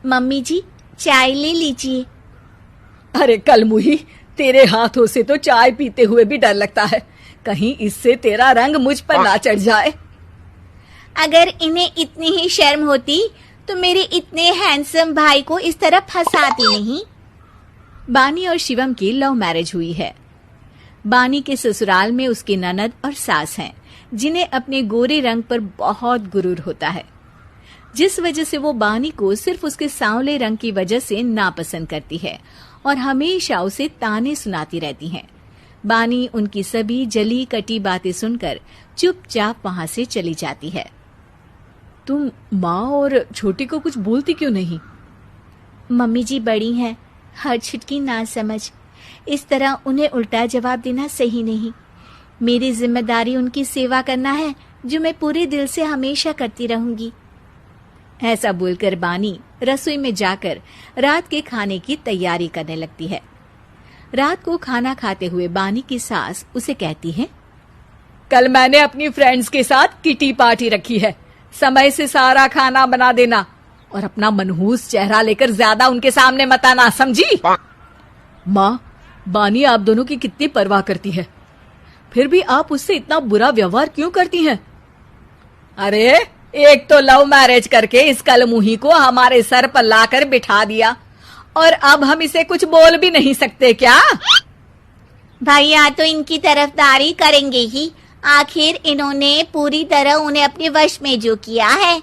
Mummy जी, चाय ले लीजिए। अरे कलमुही, तेरे हाथों से तो चाय पीते हुए भी डर लगता है, कहीं इससे तेरा रंग मुझ पर ना चढ़ जाए। अगर इन्हें इतनी ही शर्म होती तो मेरे इतने हैंडसम भाई को इस तरह फंसाती नहीं। बानी और शिवम की लव मैरिज हुई है। बानी के ससुराल में उसकी ननद और सास हैं, जिन्हें अपने गोरे रंग पर बहुत गुरूर होता है, जिस वजह से वो बानी को सिर्फ उसके सांवले रंग की वजह से नापसंद करती है और हमेशा उसे ताने सुनाती रहती हैं। बानी उनकी सभी जली कटी बातें सुनकर चुपचाप वहां से चली जाती है। तुम माँ और छोटी को कुछ बोलती क्यों नहीं? मम्मी जी बड़ी हैं, हर छुटकी ना समझ, इस तरह उन्हें उल्टा जवाब देना सही नहीं। मेरी जिम्मेदारी उनकी सेवा करना है, जो मैं पूरे दिल से हमेशा करती रहूंगी। ऐसा बोलकर बानी रसोई में जाकर रात के खाने की तैयारी करने लगती है। रात को खाना खाते हुए बानी की सास उसे कहती है, कल मैंने अपनी फ्रेंड्स के साथ किटी पार्टी रखी है, समय से सारा खाना बना देना और अपना मनहूस चेहरा लेकर ज्यादा उनके सामने मत आना, समझी? माँ, बानी आप दोनों की कितनी परवाह करती है, फिर भी आप उससे इतना बुरा व्यवहार क्यों करती हैं? अरे एक तो लव मैरिज करके इस कलमुही को हमारे सर पर लाकर बिठा दिया और अब हम इसे कुछ बोल भी नहीं सकते क्या? भैया तो इनकी तरफदारी करेंगे ही, आखिर इन्होंने पूरी तरह उन्हें अपने वश में जो किया है।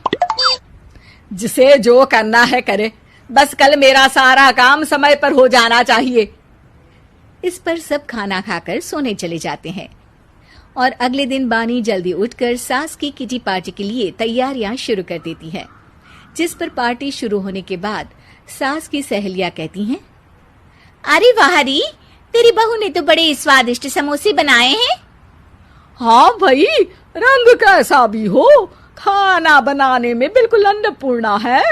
जिसे जो करना है करे, बस कल मेरा सारा काम समय पर हो जाना चाहिए। इस पर सब खाना खाकर सोने चले जाते हैं और अगले दिन बानी जल्दी उठकर सास की किटी पार्टी के लिए तैयारियां शुरू कर देती है, जिस पर पार्टी शुरू होने के बाद सास की सहेलियां कहती हैं, अरे वाह री, तेरी बहू ने तो बड़े स्वादिष्ट समोसे बनाए हैं। हाँ भाई, रंग कैसा भी हो, खाना बनाने में बिल्कुल अन्नपूर्णा है।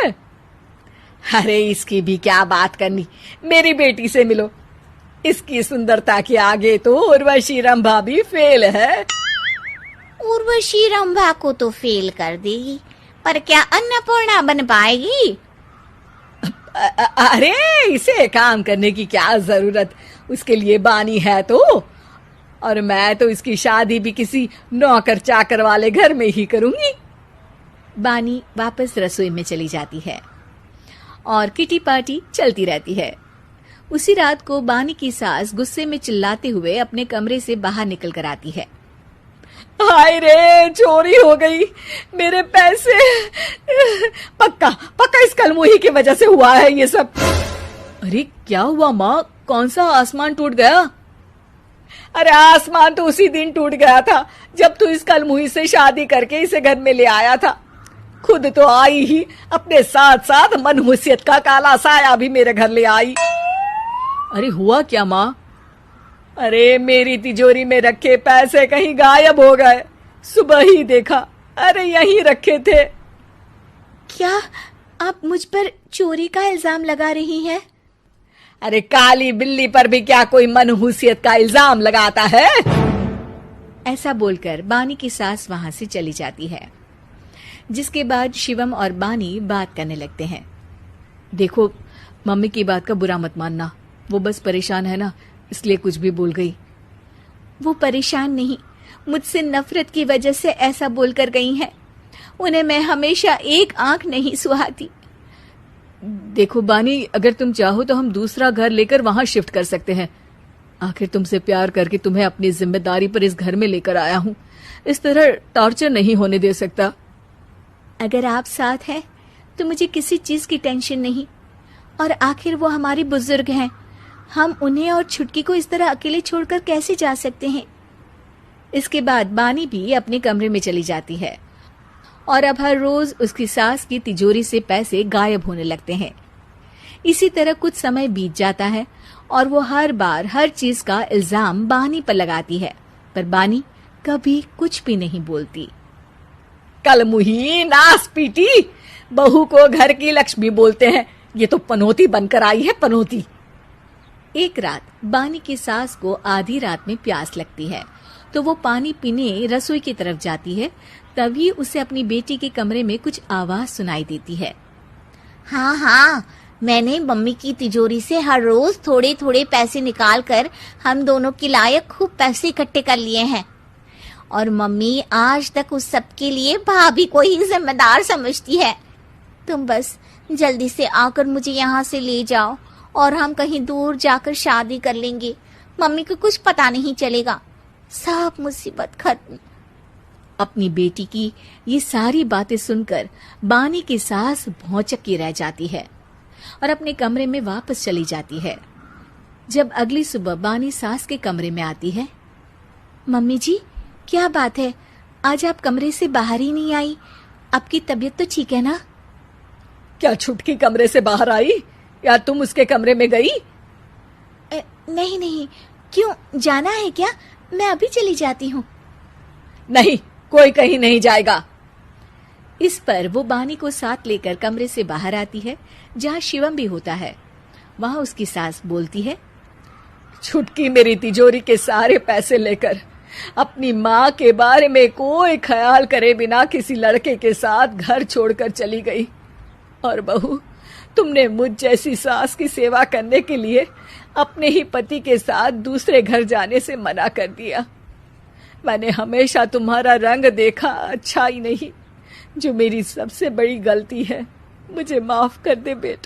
अरे इसकी भी क्या बात करनी, मेरी बेटी से मिलो, इसकी सुंदरता के आगे तो उर्वशी रंभा भी फेल है। उर्वशी रंभा को तो फेल कर देगी, पर क्या अन्नपूर्णा बन पाएगी? अरे इसे काम करने की क्या जरूरत, उसके लिए बानी है तो, और मैं तो इसकी शादी भी किसी नौकर चाकर वाले घर में ही करूंगी। बानी वापस रसोई में चली जाती है और किटी पार्टी चलती रहती है। उसी रात को बानी की सास गुस्से में चिल्लाते हुए अपने कमरे से बाहर निकल कर आती है। हाय रे, चोरी हो गई, मेरे पैसे, पक्का पक्का इस कलमुही की वजह से हुआ है ये सब। अरे क्या हुआ माँ, कौन सा आसमान टूट गया? अरे आसमान तो उसी दिन टूट गया था जब तू इस कलमुही से शादी करके इसे घर में ले आया था। खुद तो आई ही, अपने साथ साथ मनहूसियत का काला साया भी मेरे घर ले आई। अरे हुआ क्या माँ? अरे मेरी तिजोरी में रखे पैसे कहीं गायब हो गए, सुबह ही देखा, अरे यहीं रखे थे। क्या आप मुझ पर चोरी का इल्जाम लगा रही हैं? अरे काली बिल्ली पर भी क्या कोई मनहूसियत का इल्जाम लगाता है? ऐसा बोलकर बानी की सास वहां से चली जाती है, जिसके बाद शिवम और बानी बात करने लगते हैं। देखो, मम्मी की बात का बुरा मत मानना, वो बस परेशान है ना, इसलिए कुछ भी बोल गई। वो परेशान नहीं, मुझसे नफरत की वजह से ऐसा बोलकर गई हैं। उन्हें मैं हमेशा एक आंख नहीं सुहाती। देखो बानी, अगर तुम चाहो तो हम दूसरा घर लेकर वहां शिफ्ट कर सकते हैं। आखिर तुमसे प्यार करके तुम्हें अपनी जिम्मेदारी पर इस घर में लेकर आया हूं, इस तरह टॉर्चर नहीं होने दे सकता। अगर आप साथ हैं तो मुझे किसी चीज की टेंशन नहीं, और आखिर वो हमारी बुजुर्ग हैं, हम उन्हें और छुटकी को इस तरह अकेले छोड़कर कैसे जा सकते हैं? इसके बाद बानी भी अपने कमरे में चली जाती है और अब हर रोज उसकी सास की तिजोरी से पैसे गायब होने लगते हैं। इसी तरह कुछ समय बीत जाता है और वो हर बार हर चीज का इल्जाम बानी पर लगाती है, पर बानी कभी कुछ भी नहीं बोलती। कलमुही नास पीटी, बहू को घर की लक्ष्मी बोलते हैं, ये तो पनौती बनकर आई है, पनौती। एक रात बानी की सास को आधी रात में प्यास लगती है, तो वो पानी पीने रसोई की तरफ जाती है। तभी उसे अपनी बेटी के कमरे में कुछ आवाज सुनाई देती है। हाँ हाँ, मैंने मम्मी की तिजोरी से हर रोज थोड़े थोड़े पैसे निकाल कर हम दोनों के लायक खूब पैसे इकट्ठे कर लिए हैं। और मम्मी आज तक उस सब के लिए भाभी को ही जिम्मेदार समझती है। तुम बस जल्दी से आकर मुझे यहाँ से ले जाओ और हम कहीं दूर जाकर शादी कर लेंगे। मम्मी को कुछ पता नहीं चलेगा, सब मुसीबत खत्म। अपनी बेटी की ये सारी बातें सुनकर बानी की सास भौचक्की रह जाती है और अपने कमरे में वापस चली जाती है। जब अगली सुबह बानी सास के कमरे में आती है, मम्मी जी, क्या बात है, आज आप कमरे से बाहर ही नहीं आई? आपकी तबीयत तो ठीक है ना? क्या छुटकी कमरे से बाहर आई या तुम उसके कमरे में गई? नहीं नहीं, क्यों, जाना है क्या? मैं अभी चली जाती हूँ। नहीं, कोई कहीं नहीं जाएगा। इस पर वो बानी को साथ लेकर कमरे से बाहर आती है, जहाँ शिवम भी होता है। वहाँ उसकी सास बोलती है, छुटकी मेरी तिजोरी के सारे पैसे लेकर अपनी माँ के बारे में कोई ख्याल करे बिना किसी लड़के के साथ घर छोड़कर चली गई। और बहू, तुमने मुझ जैसी सास की सेवा करने के लिए अपने ही पति के साथ दूसरे घर जाने से मना कर दिया। मैंने हमेशा तुम्हारा रंग देखा अच्छा ही नहीं, जो मेरी सबसे बड़ी गलती है। मुझे माफ कर दे बेटा।